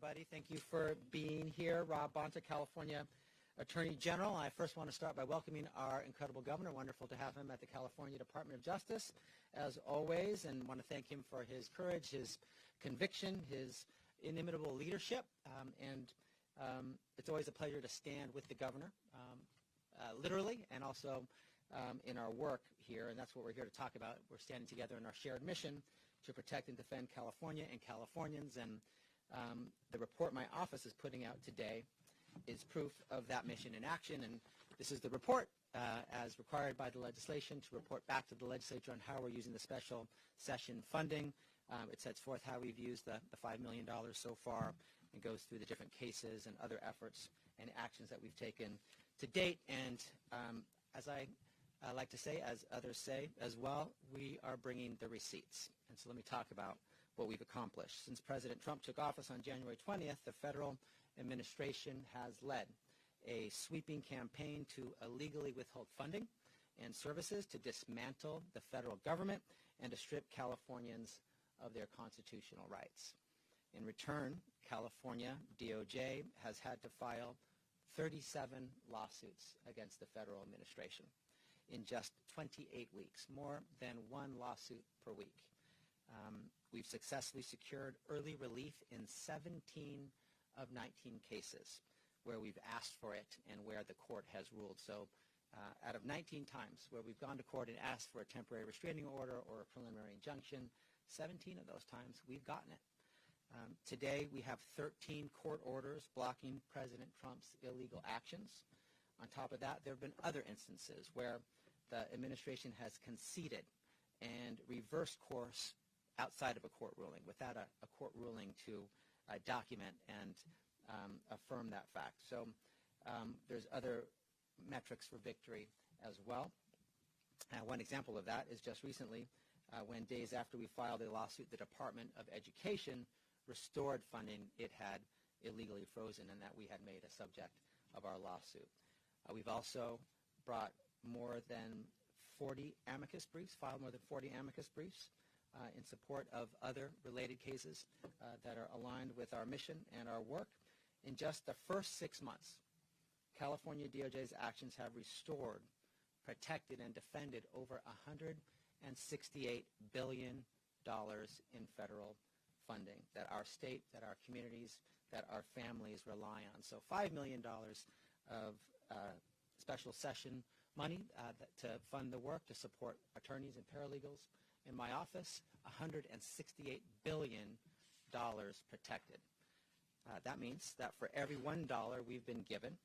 everybody. Thank you for being here. Rob Bonta, California Attorney General. I first want to start by welcoming our incredible governor. Wonderful to have him at the California Department of Justice, as always, and want to thank him for his courage, his conviction, his inimitable leadership, and it's always a pleasure to stand with the governor, literally, and also in our work here, and that's what we're here to talk about. We're standing together in our shared mission to protect and defend California and Californians, and the report my office is putting out today is proof of that mission in action, and this is the report as required by the legislation to report back to the legislature on how we're using the special session funding. It sets forth how we've used the $5 million so far and goes through the different cases and other efforts and actions that we've taken to date, and as I like to say, as others say as well, we are bringing the receipts. And so let me talk about what we've accomplished. Since President Trump took office on January 20th, the federal administration has led a sweeping campaign to illegally withhold funding and services, to dismantle the federal government, and to strip Californians of their constitutional rights. In return, California DOJ has had to file 37 lawsuits against the federal administration in just 28 weeks, more than one lawsuit per week. We've successfully secured early relief in 17 of 19 cases where we've asked for it and where the court has ruled. So out of 19 times where we've gone to court and asked for a temporary restraining order or a preliminary injunction, 17 of those times we've gotten it. Today we have 13 court orders blocking President Trump's illegal actions. On top of that, there have been other instances where the administration has conceded and reversed course outside of a court ruling, without a court ruling to document and affirm that fact. So there's other metrics for victory as well. One example of that is just recently, when days after we filed a lawsuit, the Department of Education restored funding it had illegally frozen and that we had made a subject of our lawsuit. We've also brought more than 40 amicus briefs, filed more than 40 amicus briefs in support of other related cases that are aligned with our mission and our work. In just the first 6 months, California DOJ's actions have restored, protected, and defended over $168 billion in federal funding that our state, that our communities, that our families rely on. So $5 million of special session money to fund the work, to support attorneys and paralegals in my office, $168 billion protected. That means that for every $1 we've been given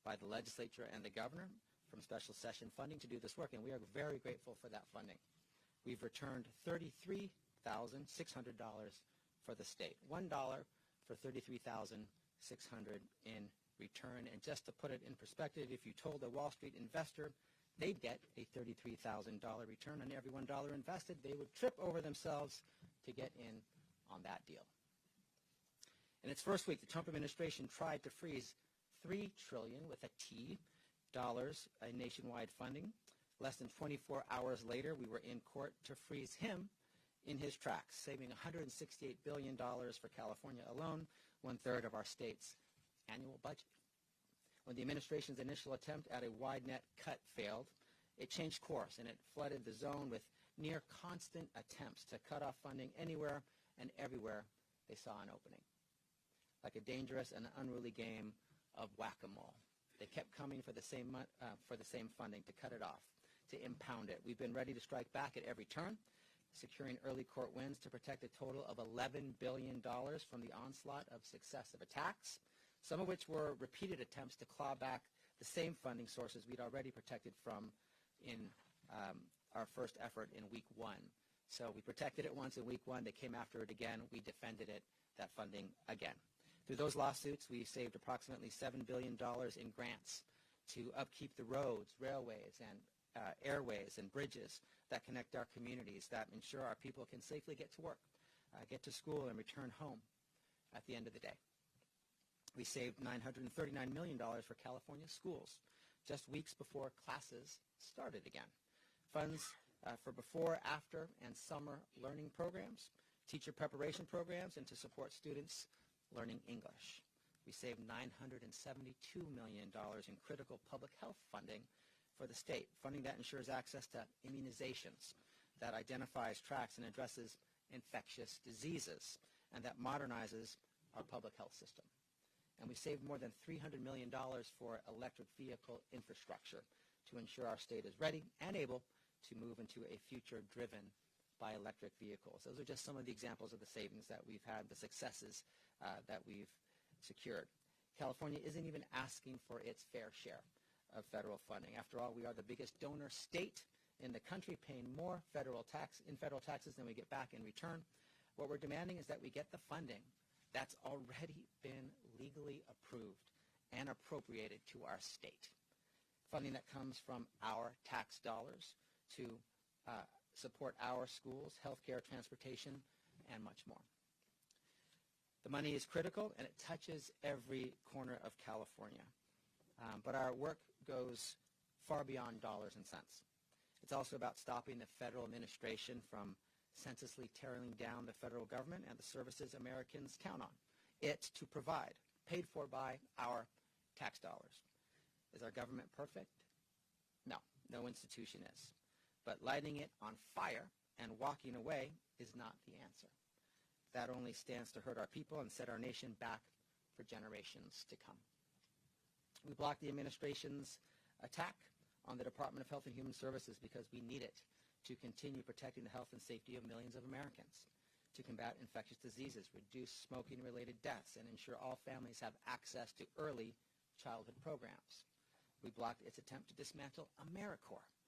by the legislature and the governor from special session funding to do this work, and we are very grateful for that funding, we've returned $33,600 for the state. $1 for $33,600 in return. And just to put it in perspective, if you told a Wall Street investor they'd get a $33,000 return on every $1 invested, they would trip over themselves to get in on that deal. In its first week, the Trump administration tried to freeze $3 trillion with a T dollars in nationwide funding. Less than 24 hours later, we were in court to freeze him in his tracks, saving $168 billion for California alone, 1/3 of our state's annual budget. When the administration's initial attempt at a wide net cut failed, it changed course and it flooded the zone with near constant attempts to cut off funding anywhere and everywhere they saw an opening. Like a dangerous and unruly game of whack-a-mole. They kept coming for the same funding, to cut it off, to impound it. We've been ready to strike back at every turn, securing early court wins to protect a total of $11 billion from the onslaught of successive attacks, some of which were repeated attempts to claw back the same funding sources we'd already protected from in our first effort in week one. So we protected it once in week one. They came after it again. We defended it, that funding, again. Through those lawsuits, we saved approximately $7 billion in grants to upkeep the roads, railways, and airways and bridges that connect our communities, that ensure our people can safely get to work, get to school, and return home at the end of the day. We saved $939 million for California schools just weeks before classes started again. Funds for before, after, and summer learning programs, teacher preparation programs, and to support students learning English. We saved $972 million in critical public health funding for the state, funding that ensures access to immunizations, that identifies, tracks, and addresses infectious diseases, and that modernizes our public health system. And we saved more than $300 million for electric vehicle infrastructure to ensure our state is ready and able to move into a future driven by electric vehicles. Those are just some of the examples of the savings that we've had, the successes that we've secured. California isn't even asking for its fair share of federal funding. After all, we are the biggest donor state in the country, paying more federal taxes than we get back in return. What we're demanding is that we get the funding that's already been legally approved and appropriated to our state. Funding that comes from our tax dollars to support our schools, healthcare, transportation, and much more. The money is critical, and it touches every corner of California. But our work goes far beyond dollars and cents. It's also about stopping the federal administration from senselessly tearing down the federal government and the services Americans count on it to provide, paid for by our tax dollars. Is our government perfect? No, no institution is. But lighting it on fire and walking away is not the answer. That only stands to hurt our people and set our nation back for generations to come. We blocked the administration's attack on the Department of Health and Human Services because we need it to continue protecting the health and safety of millions of Americans, to combat infectious diseases, reduce smoking-related deaths, and ensure all families have access to early childhood programs. We blocked its attempt to dismantle AmeriCorps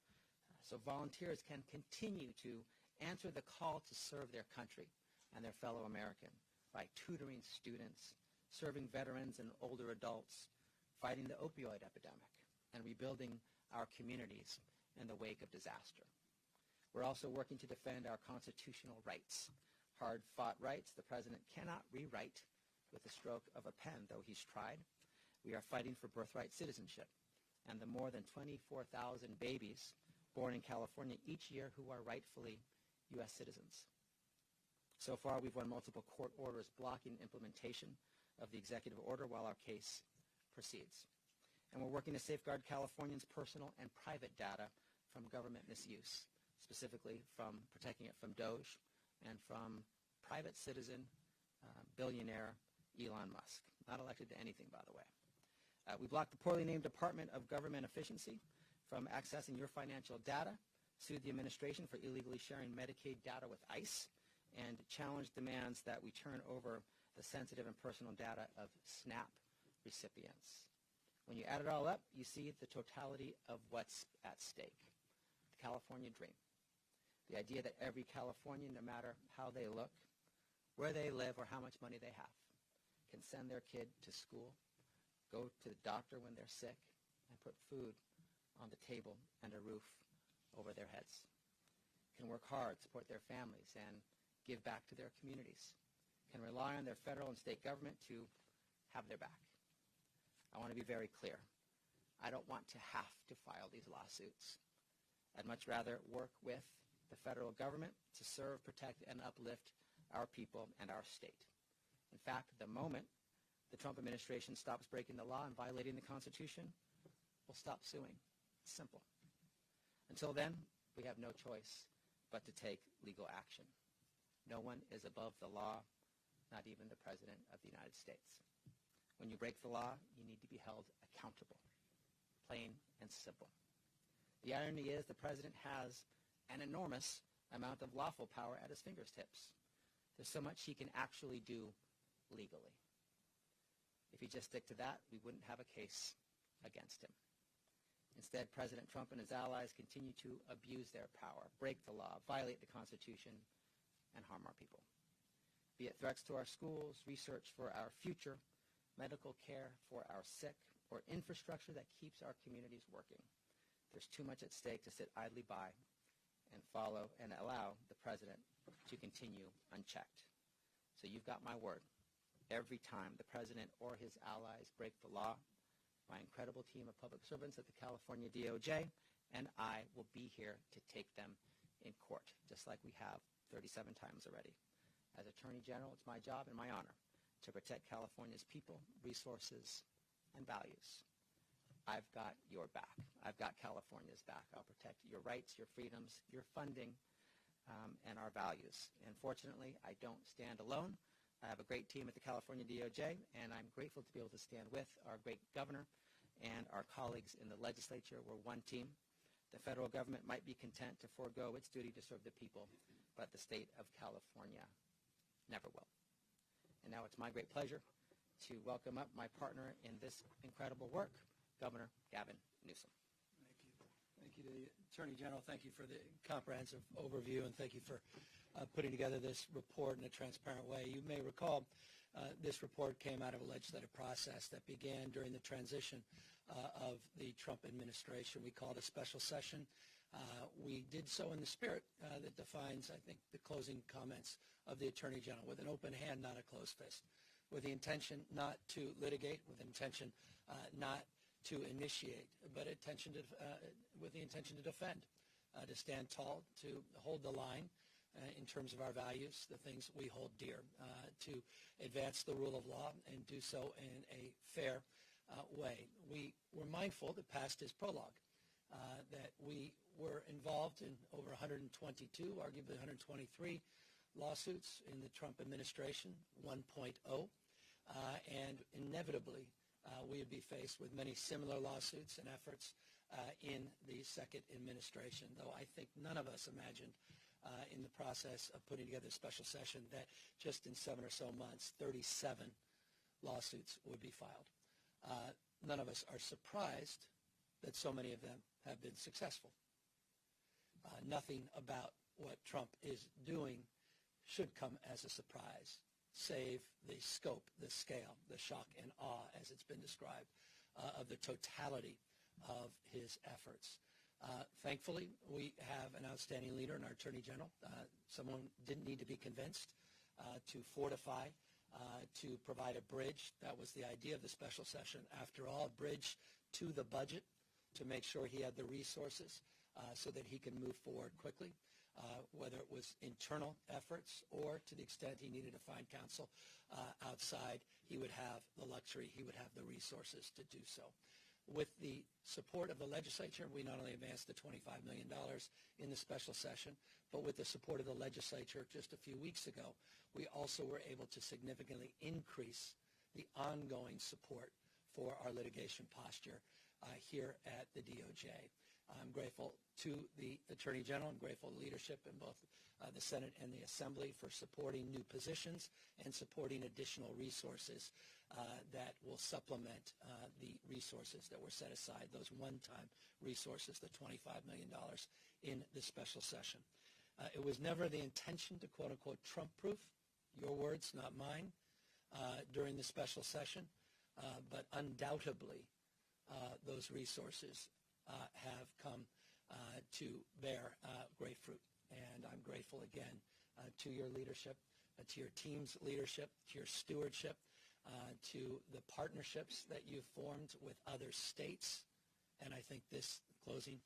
so volunteers can continue to answer the call to serve their country and their fellow American by tutoring students, serving veterans and older adults, fighting the opioid epidemic, and rebuilding our communities in the wake of disaster. We're also working to defend our constitutional rights, hard-fought rights the president cannot rewrite with the stroke of a pen, though he's tried. We are fighting for birthright citizenship and the more than 24,000 babies born in California each year who are rightfully U.S. citizens. So far, we've won multiple court orders blocking implementation of the executive order while our case proceeds. And we're working to safeguard Californians' personal and private data from government misuse, specifically from protecting it from DOJ and from private citizen billionaire Elon Musk, not elected to anything, by the way. We blocked the poorly named Department of Government Efficiency from accessing your financial data, sued the administration for illegally sharing Medicaid data with ICE, and challenged demands that we turn over the sensitive and personal data of SNAP recipients. When you add it all up, you see the totality of what's at stake. The California dream. The idea that every Californian, no matter how they look, where they live, or how much money they have, can send their kid to school, go to the doctor when they're sick, and put food on the table and a roof over their heads. Can work hard, support their families, and give back to their communities. Can rely on their federal and state government to have their back. I want to be very clear. I don't want to have to file these lawsuits. I'd much rather work with the federal government to serve, protect, and uplift our people and our state. In fact, the moment the Trump administration stops breaking the law and violating the Constitution, we'll stop suing. It's simple. Until then, we have no choice but to take legal action. No one is above the law, not even the President of the United States. When you break the law, you need to be held accountable, plain and simple. The irony is the President has an enormous amount of lawful power at his fingertips. There's so much he can actually do legally. If he just stick to that, we wouldn't have a case against him. Instead, President Trump and his allies continue to abuse their power, break the law, violate the Constitution, and harm our people. Be it threats to our schools, research for our future, medical care for our sick, or infrastructure that keeps our communities working. There's too much at stake to sit idly by and follow and allow the president to continue unchecked. So you've got my word. Every time the president or his allies break the law, my incredible team of public servants at the California DOJ and I will be here to take them in court, just like we have 37 times already. As Attorney General, it's my job and my honor to protect California's people, resources, and values. I've got your back. I've got California's back. I'll protect your rights, your freedoms, your funding, and our values. And fortunately, I don't stand alone. I have a great team at the California DOJ, and I'm grateful to be able to stand with our great governor and our colleagues in the legislature. We're one team. The federal government might be content to forego its duty to serve the people, but the state of California never will. And now it's my great pleasure to welcome up my partner in this incredible work, Governor Gavin Newsom. Thank you. Thank you to the Attorney General. Thank you for the comprehensive overview, and thank you for putting together this report in a transparent way. You may recall this report came out of a legislative process that began during the transition of the Trump administration. We called a special session. We did so in the spirit that defines, I think, the closing comments of the Attorney General, with an open hand, not a closed fist, with the intention not to litigate, with the intention not to initiate, but with the intention to defend, to stand tall, to hold the line in terms of our values, the things we hold dear, to advance the rule of law and do so in a fair way. We were mindful that past is prologue, that we were involved in over 122, arguably 123 lawsuits in the Trump administration, 1.0, and inevitably we would be faced with many similar lawsuits and efforts in the second administration, though I think none of us imagined in the process of putting together a special session that just in 7 or so months, 37 lawsuits would be filed. None of us are surprised that so many of them have been successful. Nothing about what Trump is doing should come as a surprise, save the scope, the scale, the shock and awe, as it's been described, of the totality of his efforts. Thankfully, we have an outstanding leader in our Attorney General, someone didn't need to be convinced to fortify, to provide a bridge. That was the idea of the special session. After all, a bridge to the budget to make sure he had the resources so that he can move forward quickly, whether it was internal efforts or to the extent he needed to find counsel outside, he would have the luxury, he would have the resources to do so. With the support of the legislature, we not only advanced the $25 million in the special session, but with the support of the legislature just a few weeks ago, we also were able to significantly increase the ongoing support for our litigation posture here at the DOJ. I'm grateful to the Attorney General. I'm grateful to leadership in both the Senate and the Assembly for supporting new positions and supporting additional resources that will supplement the resources that were set aside, those one-time resources, the $25 million in the special session. It was never the intention to quote-unquote Trump-proof, your words, not mine, during the special session, but undoubtedly those resources have come to bear great fruit. And I'm grateful again to your leadership, to your team's leadership, to your stewardship, to the partnerships that you've formed with other states. And I think this closing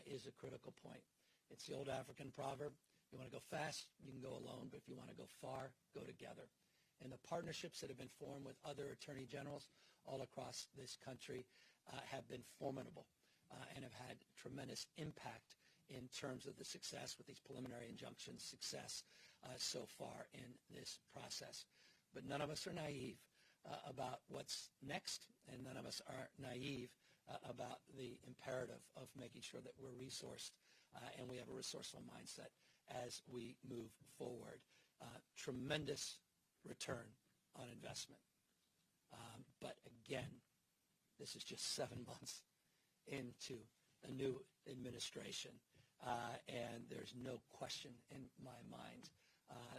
is a critical point. It's the old African proverb, you want to go fast, you can go alone, but if you want to go far, go together. And the partnerships that have been formed with other attorney generals all across this country have been formidable and have had tremendous impact in terms of the success with these preliminary injunctions, success so far in this process. But none of us are naive about what's next, and none of us are naive about the imperative of making sure that we're resourced and we have a resourceful mindset as we move forward. Tremendous return on investment. But again, this is just 7 months into a new administration, and there's no question in my mind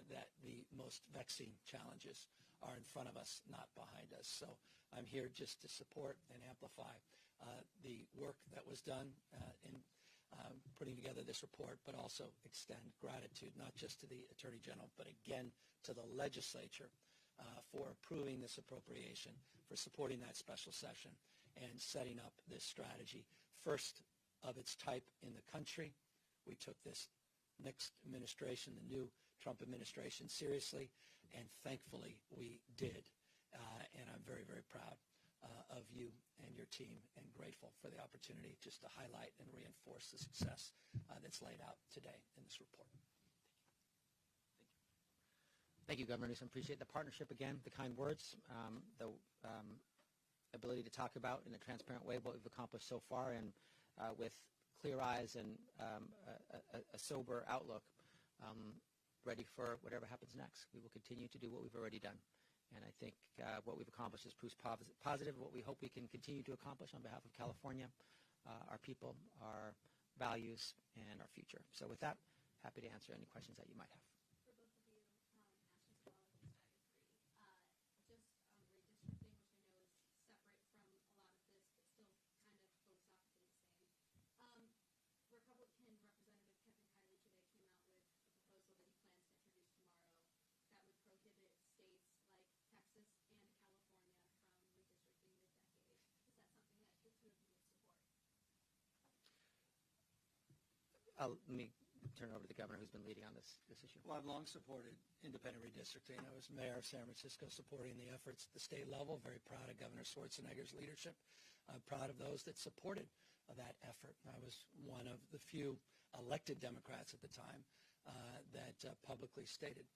that the most vexing challenges are in front of us, not behind us. So I'm here just to support and amplify the work that was done in putting together this report, but also extend gratitude not just to the Attorney General, but again to the legislature for approving this appropriation, for supporting that special session, and setting up this strategy, first of its type in the country. We took this next administration, the new Trump administration, seriously, and thankfully we did. And I'm very, very proud of you and your team and grateful for the opportunity just to highlight and reinforce the success that's laid out today in this report. Thank you, Governor Newsom. Appreciate the partnership again, the kind words, the ability to talk about in a transparent way what we've accomplished so far, and with clear eyes and a sober outlook, ready for whatever happens next. We will continue to do what we've already done. And I think what we've accomplished is proof positive of what we hope we can continue to accomplish on behalf of California, our people, our values, and our future. So with that, happy to answer any questions that you might have. Let me turn it over to the governor who's been leading on this issue. Well, I've long supported independent redistricting. I was mayor of San Francisco supporting the efforts at the state level. Very proud of Governor Schwarzenegger's leadership. I'm proud of those that supported that effort. I was one of the few elected Democrats at the time that publicly stated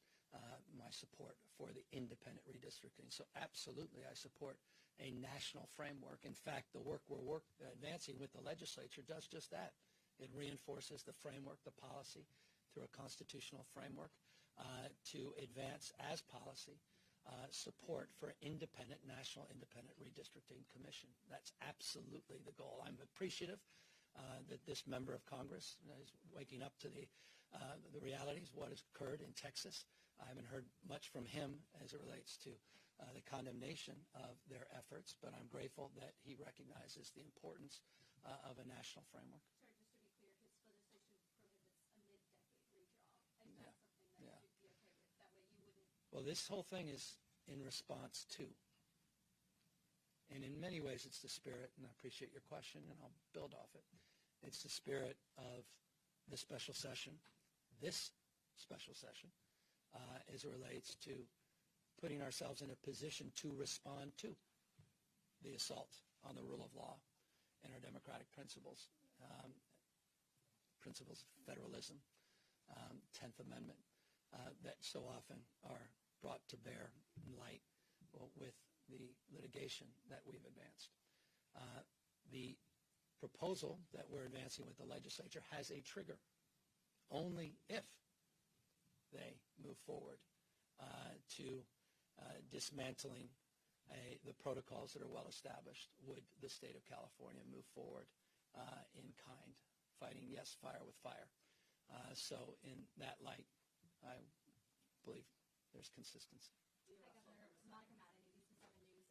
my support for the independent redistricting. So absolutely, I support a national framework. In fact, the work we're advancing with the legislature does just that. It reinforces the framework, the policy, through a constitutional framework to advance as policy support for national independent redistricting commission. That's absolutely the goal. I'm appreciative that this member of Congress is waking up to the realities of what has occurred in Texas. I haven't heard much from him as it relates to the condemnation of their efforts, but I'm grateful that he recognizes the importance of a national framework. Well, this whole thing is in response to, and in many ways it's the spirit, and I appreciate your question, and I'll build off it. It's the spirit of the special session, this special session, as it relates to putting ourselves in a position to respond to the assault on the rule of law and our democratic principles, principles of federalism, 10th Amendment, that so often are brought to bear in light with the litigation that we've advanced. The proposal that we're advancing with the legislature has a trigger. Only if they move forward to dismantling the protocols that are well established would the state of California move forward in kind, fighting yes, fire with fire. So in that light, I believe there's consistency. Hi, Governor. Monica Madden, ABC 7 News.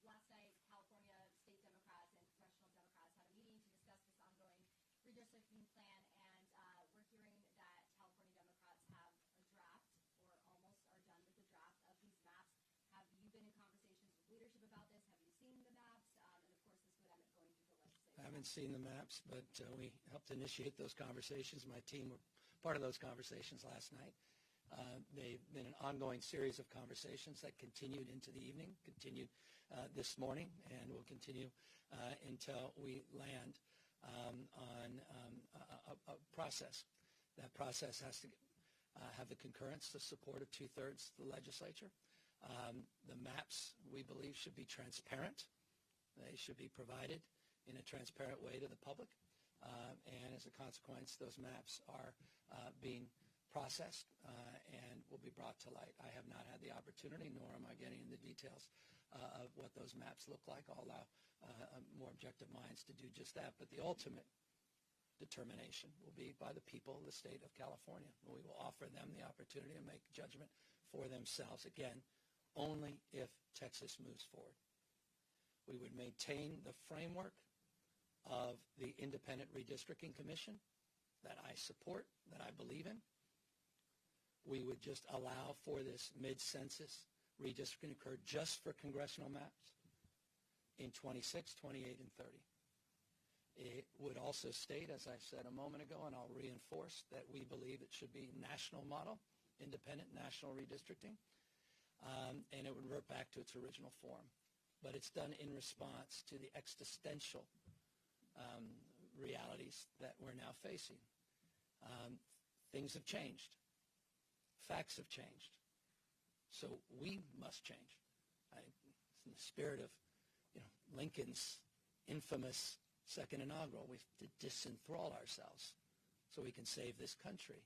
Last night, California state Democrats and congressional Democrats had a meeting to discuss this ongoing redistricting plan, and we're hearing that California Democrats have a draft, or almost are done with the draft of these maps. Have you been in conversations with leadership about this? Have you seen the maps? And of course, this would end up going through the legislature. I haven't seen the maps, but we helped initiate those conversations. My team were part of those conversations last night. They've been an ongoing series of conversations that continued into the evening, continued this morning, and will continue until we land on a process. That process has to have the concurrence, the support of 2/3 of the legislature. The maps, we believe, should be transparent. They should be provided in a transparent way to the public. And as a consequence, those maps are being processed and will be brought to light. I have not had the opportunity, nor am I getting into the details of what those maps look like. I'll allow more objective minds to do just that. But the ultimate determination will be by the people of the state of California. We will offer them the opportunity to make judgment for themselves. Again, only if Texas moves forward. We would maintain the framework of the Independent Redistricting Commission that I support, that I believe in. We would just allow for this mid-census redistricting to occur just for congressional maps in 26, 28, and 30. It would also state, as I said a moment ago, and I'll reinforce, that we believe it should be national model, independent national redistricting. revert back to its original form. But it's done in response to the existential realities that we're now facing. Things have changed. Facts have changed. So we must change. In the spirit of Lincoln's infamous second inaugural, we have to disenthrall ourselves so we can save this country.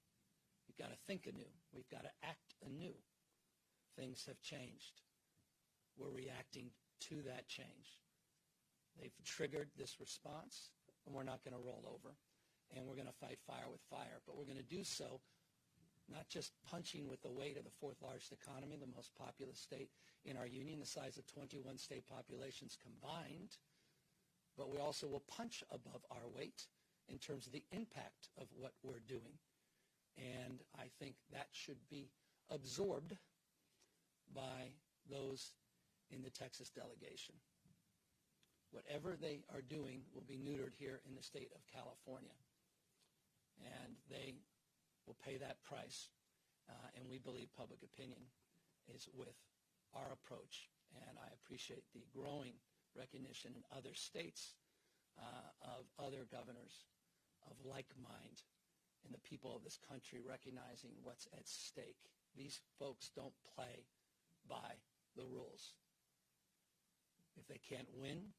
We've got to think anew. We've got to act anew. Things have changed. We're reacting to that change. They've triggered this response, and we're not going to roll over. And we're going to fight fire with fire. But we're going to do so not just punching with the weight of the fourth largest economy, the most populous state in our union, the size of 21 state populations combined, but we also will punch above our weight in terms of the impact of what we're doing. And I think that should be absorbed by those in the Texas delegation. Whatever they are doing will be neutered here in the state of California. And they will pay that price. And we believe public opinion is with our approach. And I appreciate the growing recognition in other states of other governors of like mind and the people of this country recognizing what's at stake. These folks don't play by the rules. If they can't win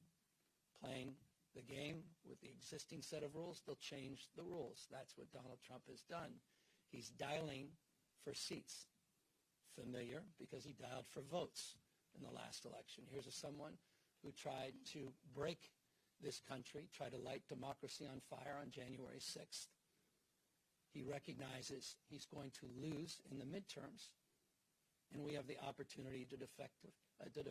playing the game with the existing set of rules, they'll change the rules. That's what Donald Trump has done. He's dialing for seats. Familiar because he dialed for votes in the last election. Here's someone who tried to break this country, tried to light democracy on fire on January 6th. He recognizes he's going to lose in the midterms, and we have the opportunity to de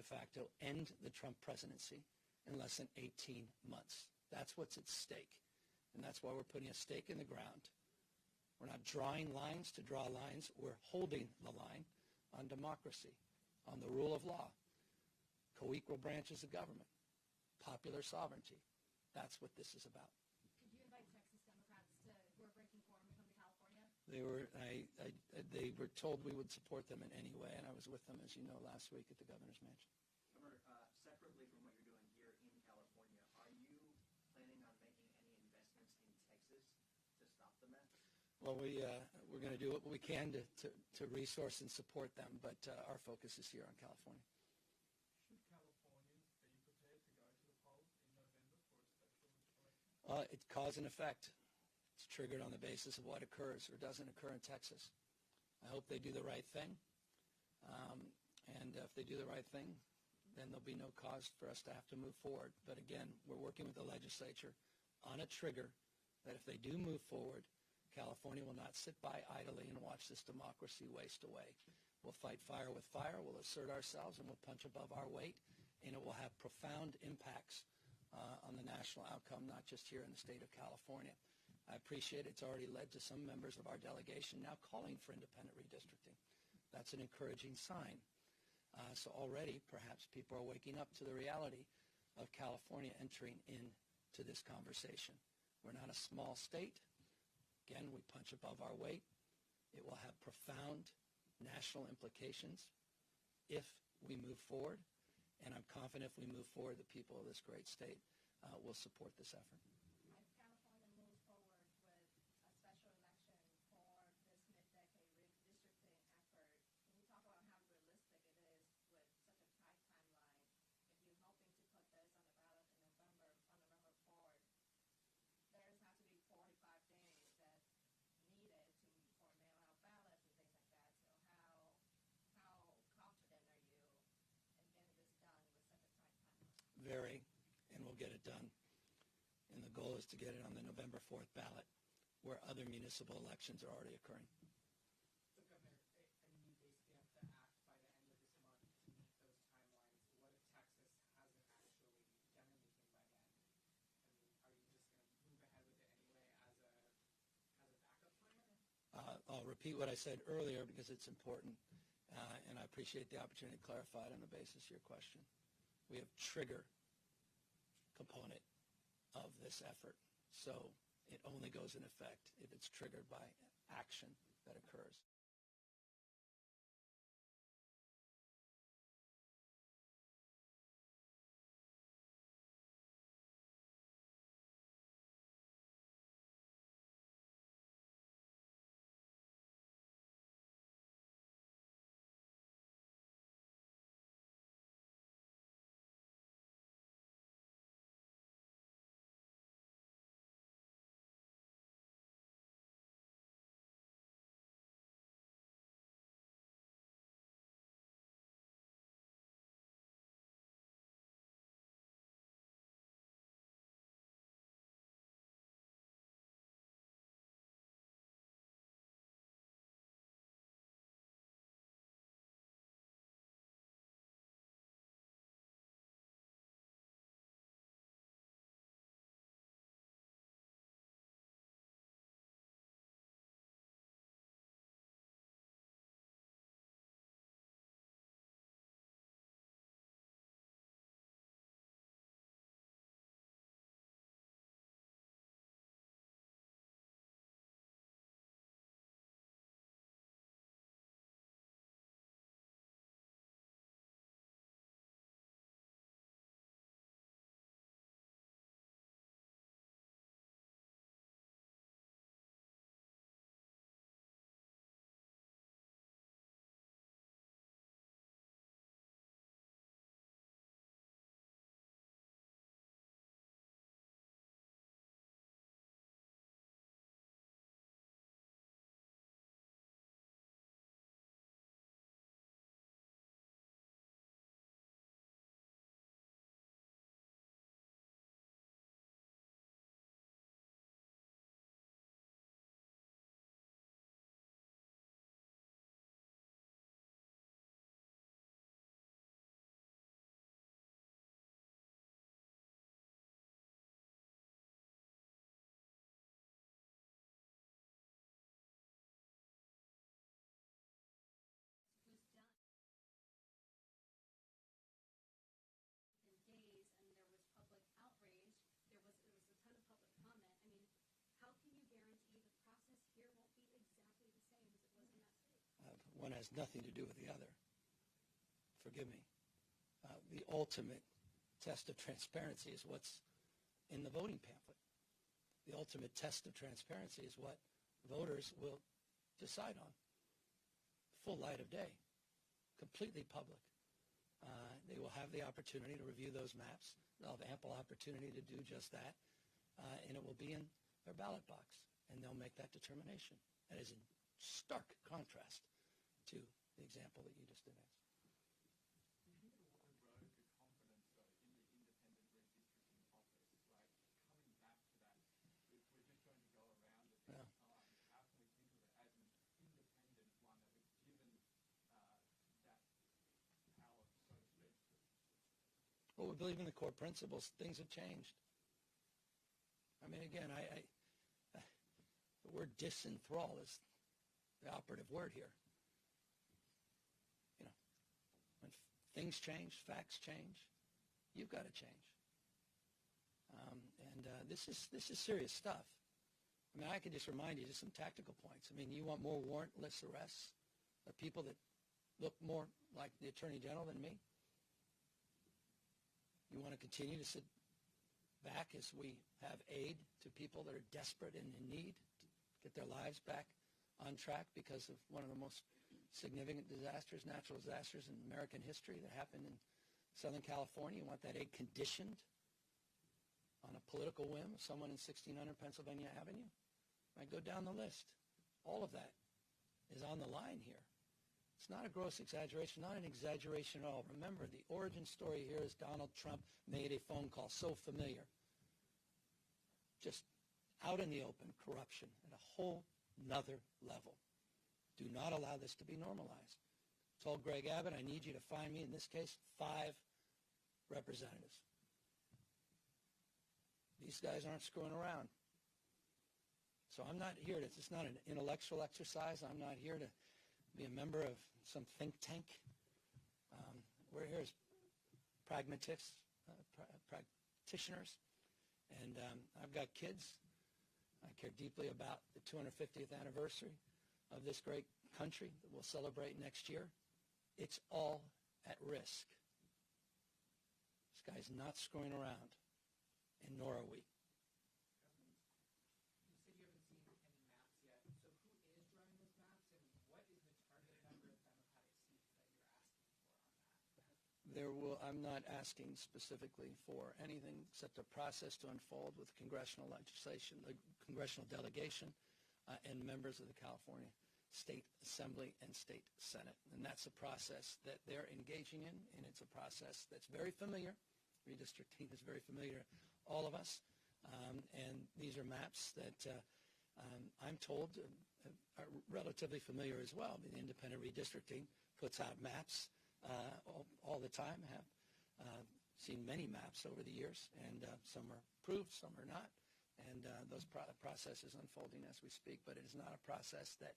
facto end the Trump presidency in less than 18 months. That's what's at stake, and that's why we're putting a stake in the ground. We're not drawing lines to draw lines. We're holding the line on democracy, on the rule of law, co-equal branches of government, popular sovereignty. That's what this is about. Could you invite Texas Democrats who are breaking form to come to California? They were told we would support them in any way, and I was with them, as you know, last week at the governor's mansion. Governor, separately from what you're doing here in California, are you planning on making any investments in Texas to stop the mess? Well, we're going to do what we can to resource and support them, but our focus is here on California. Should Californians be prepared to go to the polls in November for a special election? It's cause and effect. It's triggered on the basis of what occurs or doesn't occur in Texas. I hope they do the right thing. And if they do the right thing, then there'll be no cause for us to have to move forward. But again, we're working with the legislature on a trigger that if they do move forward, California will not sit by idly and watch this democracy waste away. We'll fight fire with fire, we'll assert ourselves, and we'll punch above our weight, and it will have profound impacts on the national outcome, not just here in the state of California. I appreciate it's already led to some members of our delegation now calling for independent redistricting. That's an encouraging sign. So already, perhaps people are waking up to the reality of California entering into this conversation. We're not a small state. Again, we punch above our weight. It will have profound national implications if we move forward. And I'm confident if we move forward, the people of this great state will support this effort. If California moves forward with a special election for this mid-decade redistricting effort, can you talk about how realistic it is with such a tight timeline? If you're hoping to put this on the ballot in November, on November 4th, there's have to be 45 days that needed for mail-out ballots and things like that. So how confident are you in getting this done with such a tight timeline? Very, and we'll get it done. And the goal is to get it on the November 4th ballot, where other municipal elections are already occurring. So, Governor, I mean, you basically have to act by the end of this month to meet those timelines. What if Texas hasn't actually done anything by then? I mean, are you just going to move ahead with it anyway as a backup plan? I'll repeat what I said earlier because it's important, and I appreciate the opportunity to clarify it on the basis of your question. We have trigger component of this effort, so it only goes in effect if it's triggered by action that occurs. one has nothing to do with the other. Forgive me. The ultimate test of transparency is what's in the voting pamphlet. The ultimate test of transparency is what voters will decide on. Full light of day, completely public. They will have the opportunity to review those maps. They'll have ample opportunity to do just that, and it will be in their ballot box, and they'll make that determination. That is in stark contrast to the example that you just did ask. Well, we believe in the core principles. Things have changed. I mean, again, the word disenthrall is the operative word here. You know, when things change, facts change, you've got to change. This is serious stuff. I mean, I could just remind you just some tactical points. I mean, you want more warrantless arrests of people that look more like the Attorney General than me? You want to continue to sit back as we have aid to people that are desperate and in need to get their lives back on track because of one of the most significant disasters, natural disasters in American history that happened in Southern California? You want that aid conditioned on a political whim of someone in 1600 Pennsylvania Avenue? I go down the list. All of that is on the line here. It's not a gross exaggeration, not an exaggeration at all. Remember, the origin story here is Donald Trump made a phone call, so familiar. Just out in the open, corruption at a whole nother level. Do not allow this to be normalized. I told Greg Abbott, I need you to find me, in this case, 5 representatives. These guys aren't screwing around. So I'm not here to, it's not an intellectual exercise. I'm not here to be a member of some think tank. We're here as pragmatists, practitioners, and I've got kids. I care deeply about the 250th anniversary of this great country that we'll celebrate next year. It's all at risk. This guy's not screwing around, and nor are we. I'm not asking specifically for anything except a process to unfold with congressional legislation, the congressional delegation, and members of the California State Assembly and State Senate. And that's a process that they're engaging in, and it's a process that's very familiar. Redistricting is very familiar to all of us. And these are maps that I'm told are relatively familiar as well. The independent redistricting puts out maps all the time. Have seen many maps over the years, and some are approved, some are not, and those processes unfolding as we speak. But it is not a process that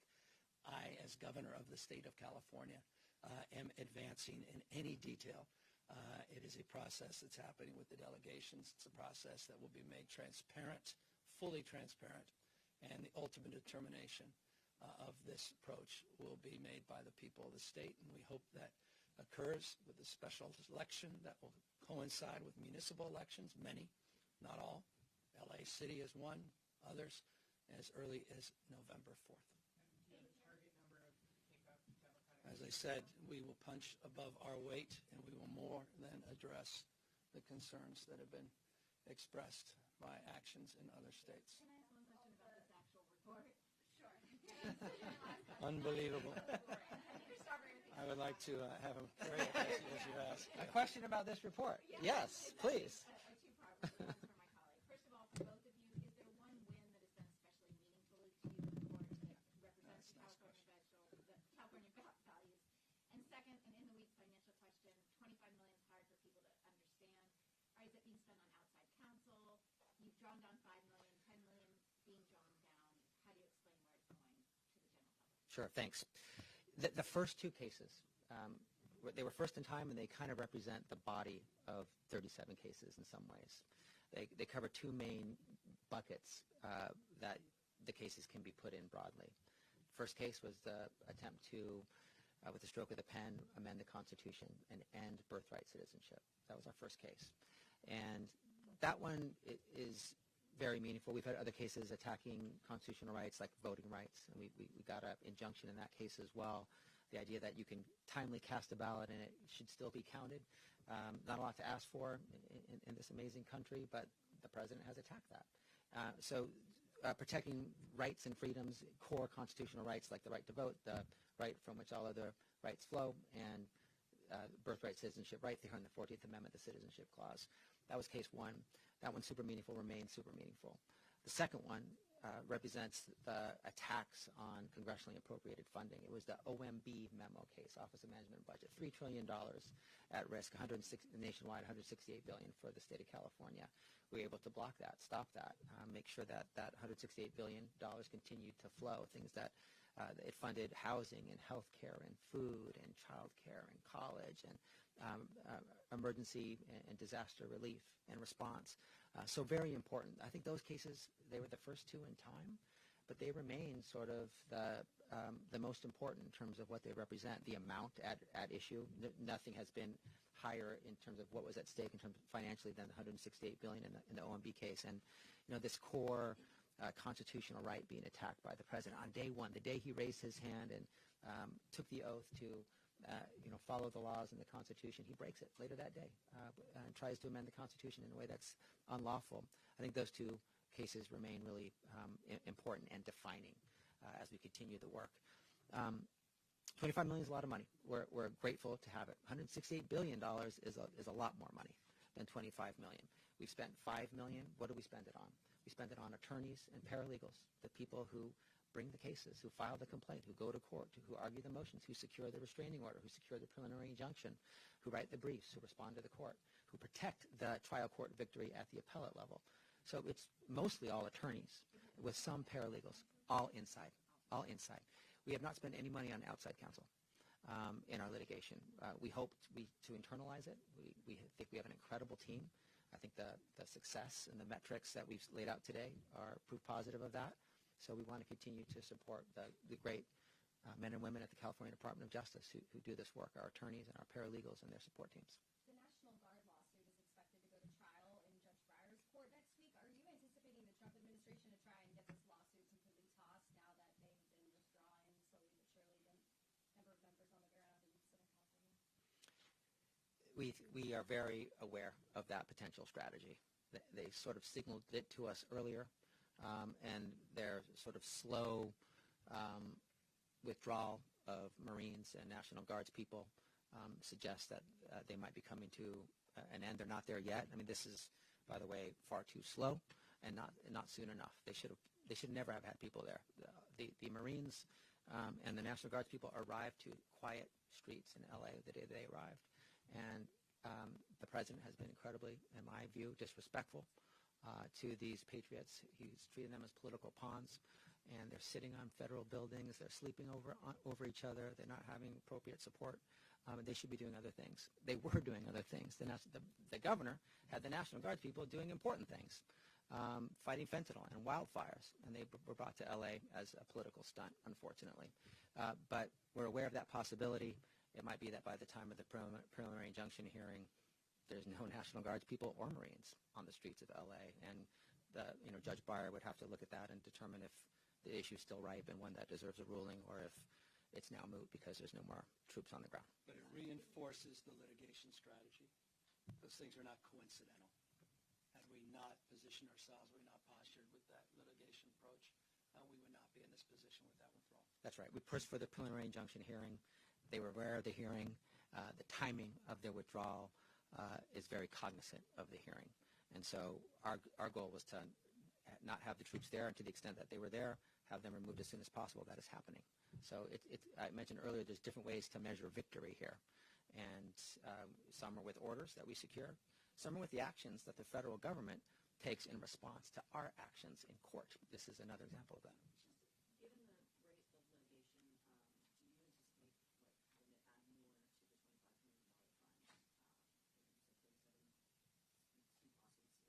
I, as governor of the state of California, am advancing in any detail. It is a process that's happening with the delegations. It's a process that will be made transparent, fully transparent, and the ultimate determination of this approach will be made by the people of the state, and we hope that occurs with a special election that will coincide with municipal elections, many, not all. LA City is one, others as early as November 4th. As I said, we will punch above our weight, and we will more than address the concerns that have been expressed by actions in other states. Can I ask one question about this actual report? Sure. Unbelievable. I would like to have a very question as you ask. A question about this report? Yes, please. A two-part response from my colleague. First of all, for both of you, is there one win that has been especially meaningful to you in court that represents the California values? And second, an in-the-weeds financial question, $25 million is hard for people to understand. Is it being spent on outside counsel? You've drawn down $5 million, $10 million being drawn down. How do you explain where it's going to the general public? Sure, thanks. The first 2 cases, they were first in time, and they kind of represent the body of 37 cases in some ways. They cover 2 main buckets that the cases can be put in broadly. First case was the attempt to with the stroke of the pen, amend the Constitution and end birthright citizenship. That was our first case. And that one is very meaningful. We've had other cases attacking constitutional rights like voting rights, and we got an injunction in that case as well. The idea that you can timely cast a ballot and it should still be counted. Not a lot to ask for in this amazing country, but the president has attacked that. So protecting rights and freedoms, core constitutional rights like the right to vote, the right from which all other rights flow, and birthright citizenship right there in the 14th Amendment, the Citizenship Clause. That was case one. That one's super meaningful, remains super meaningful. The second one represents the attacks on congressionally appropriated funding. It was the OMB memo case, Office of Management and Budget, $3 trillion at risk, nationwide, $168 billion for the state of California. We were able to block that, stop that, make sure that that $168 billion continued to flow, things that it funded housing and health care and food and child care and college and emergency and disaster relief and response. So very important. I think those cases, they were the first two in time, but they remain sort of the most important in terms of what they represent, the amount at issue. Nothing has been higher in terms of what was at stake in terms of financially than the $168 billion in the OMB case. And this core constitutional right being attacked by the president on day one, the day he raised his hand and took the oath to follow the laws and the Constitution, he breaks it later that day and tries to amend the Constitution in a way that's unlawful. I think those two cases remain really important and defining as we continue the work. $25 million is a lot of money. We're grateful to have it. $168 billion is a lot more money than $25 million. We've spent $5 million. What do we spend it on? We spend it on attorneys and paralegals, the people who bring the cases, who file the complaint, who go to court, who argue the motions, who secure the restraining order, who secure the preliminary injunction, who write the briefs, who respond to the court, who protect the trial court victory at the appellate level. So it's mostly all attorneys with some paralegals, all inside. We have not spent any money on outside counsel in our litigation. We hope to internalize it. We think we have an incredible team. I think the success and the metrics that we've laid out today are proof positive of that. So we want to continue to support the great men and women at the California Department of Justice who do this work, our attorneys and our paralegals and their support teams. The National Guard lawsuit is expected to go to trial in Judge Breyer's court next week. Are you anticipating the Trump administration to try and get this lawsuit completely tossed now that they've been withdrawing slowly but surely the number of members on the ground in Southern California? We are very aware of that potential strategy. They sort of signaled it to us earlier, and their sort of slow withdrawal of Marines and National Guards people suggests that they might be coming to an end. They're not there yet. I mean, this is, by the way, far too slow and not soon enough. They should never have had people there. The Marines and the National Guards people arrived to quiet streets in LA the day they arrived. And the president has been incredibly, in my view, disrespectful to these patriots. He's treating them as political pawns, and they're sitting on federal buildings. They're sleeping over each other. They're not having appropriate support. And they should be doing other things. They were doing other things. The governor had the National Guard people doing important things, fighting fentanyl and wildfires, and they were brought to L.A. as a political stunt, unfortunately. But we're aware of that possibility. It might be that by the time of the preliminary injunction hearing, there's no National Guards people or Marines on the streets of L.A., and Judge Breyer would have to look at that and determine if the issue is still ripe and one that deserves a ruling, or if it's now moot because there's no more troops on the ground. But it reinforces the litigation strategy. Those things are not coincidental. Had we not positioned ourselves, we not postured with that litigation approach, we would not be in this position with that withdrawal. That's right. We pushed for the preliminary injunction hearing. They were aware of the hearing. The timing of their withdrawal is very cognizant of the hearing. And so our goal was to not have the troops there, and to the extent that they were there, have them removed as soon as possible. That is happening. So I mentioned earlier there's different ways to measure victory here. And some are with orders that we secure. Some are with the actions that the federal government takes in response to our actions in court. This is another example of that. Given the rate of litigation, do you anticipate having to add more to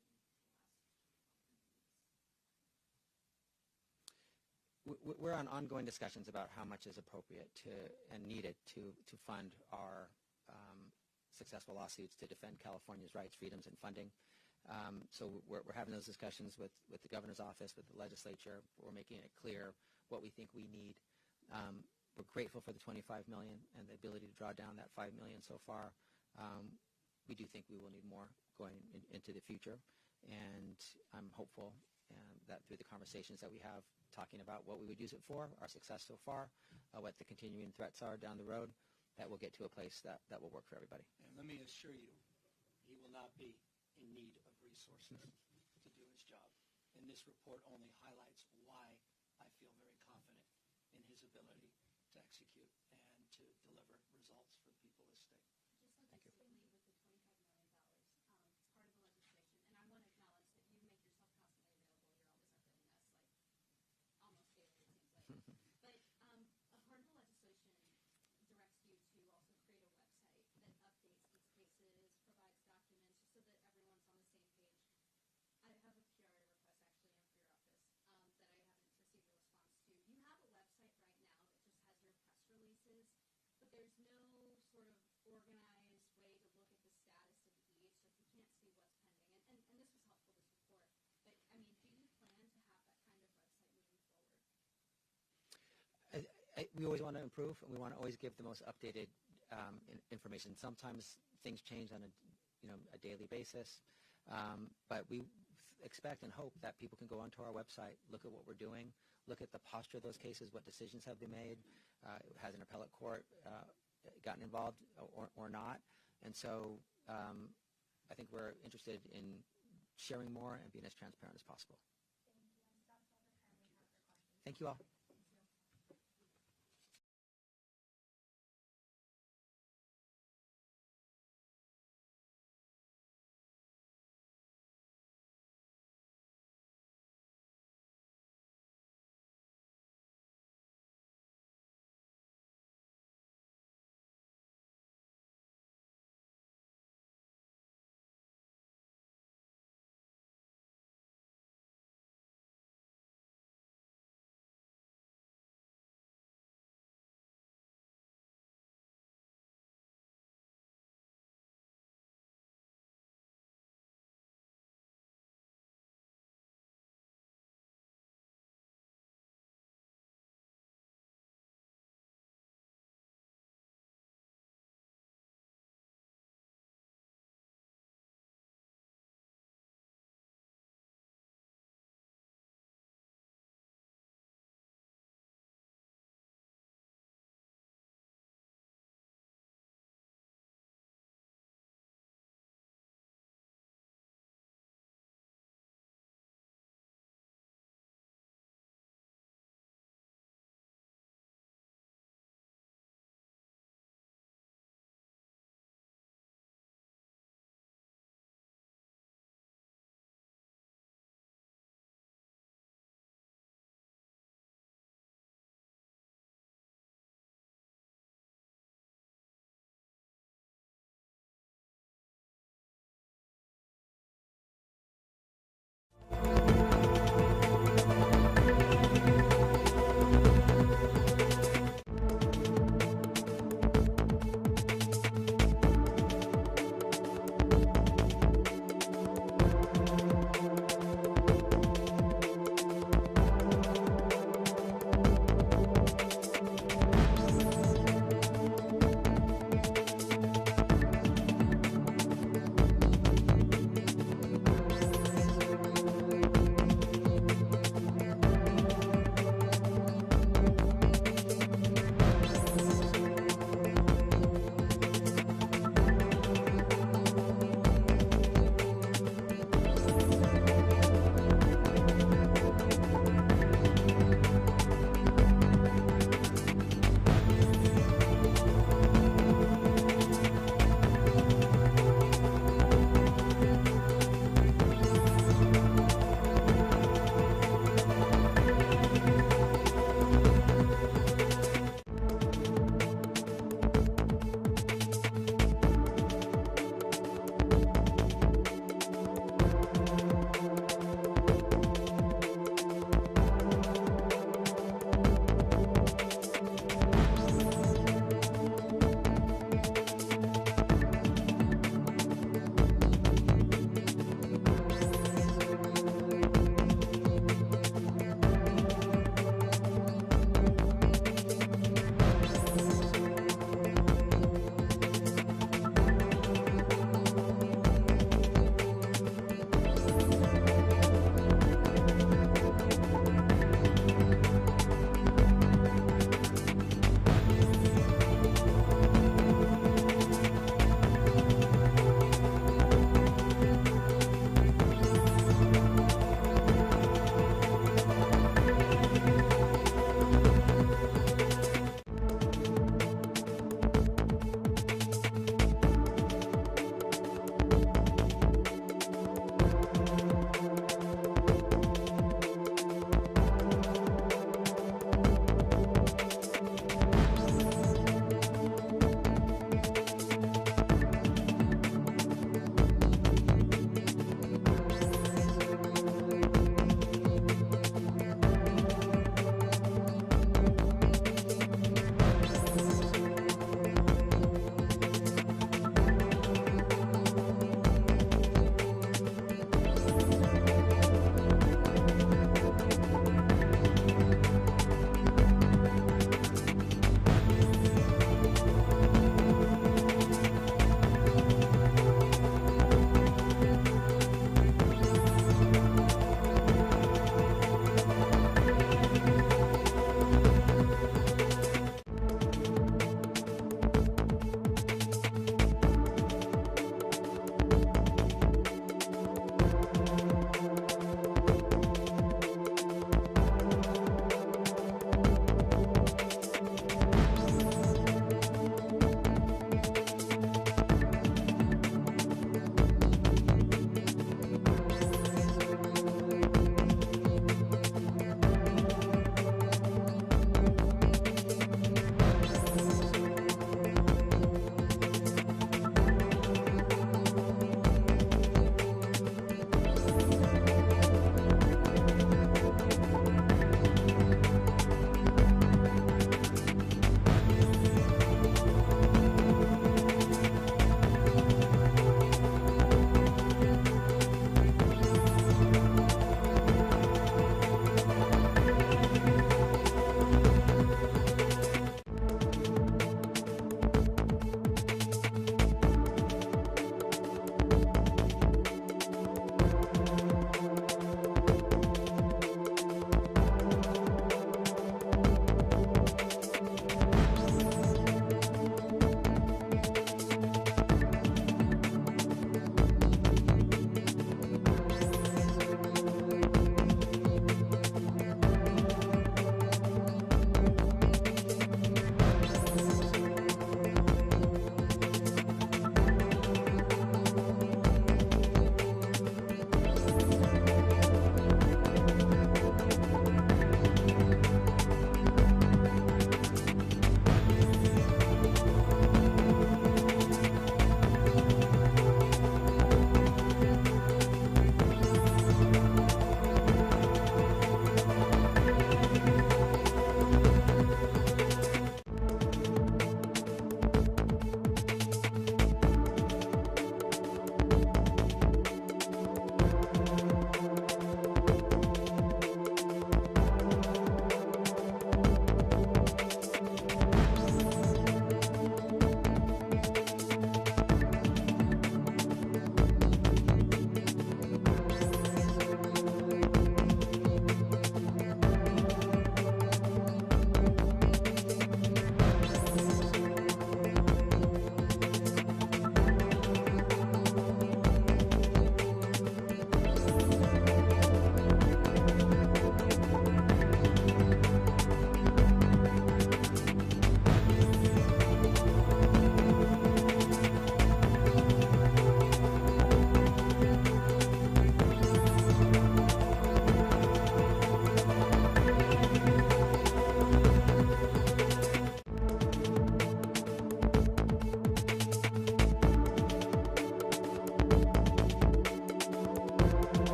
the $25 million fund? we're on ongoing discussions about how much is appropriate and needed to fund our successful lawsuits to defend California's rights, freedoms, and funding. So we're having those discussions with the governor's office, with the legislature. We're making it clear what we think we need. We're grateful for the $25 million and the ability to draw down that $5 million so far. We do think we will need more going into the future, and I'm hopeful that through the conversations that we have talking about what we would use it for, our success so far, what the continuing threats are down the road, that we'll get to a place that will work for everybody. And let me assure you, he will not be in need of resources to do his job. And this report only highlights why I feel very confident in his ability to execute and to deliver results for the people of the state. Just like Thank you. extremely with the $25 million, it's part of the legislation, and I want to acknowledge that you make yourself constantly available. You're always updating us, like almost daily, it seems like. But a part of the legislation directs you to also create a website that updates these cases, provides documents, just so that everyone's on the same page. I have a PR request actually in for your office that I haven't received a response to. You have a website right now that just has your press releases, but there's no sort of organized way to look at the status of each, so if you can't see what's pending. And this was helpful, this report. But, I mean, do you plan to have that kind of website moving forward? We always want to improve, and we want to always give the most updated information. Sometimes things change on a daily basis, but we expect and hope that people can go onto our website, look at what we're doing, look at the posture of those cases, what decisions have been made, has an appellate court gotten involved or not. And so I think we're interested in sharing more and being as transparent as possible. Thank you. That's all the time we have for questions. Thank you all.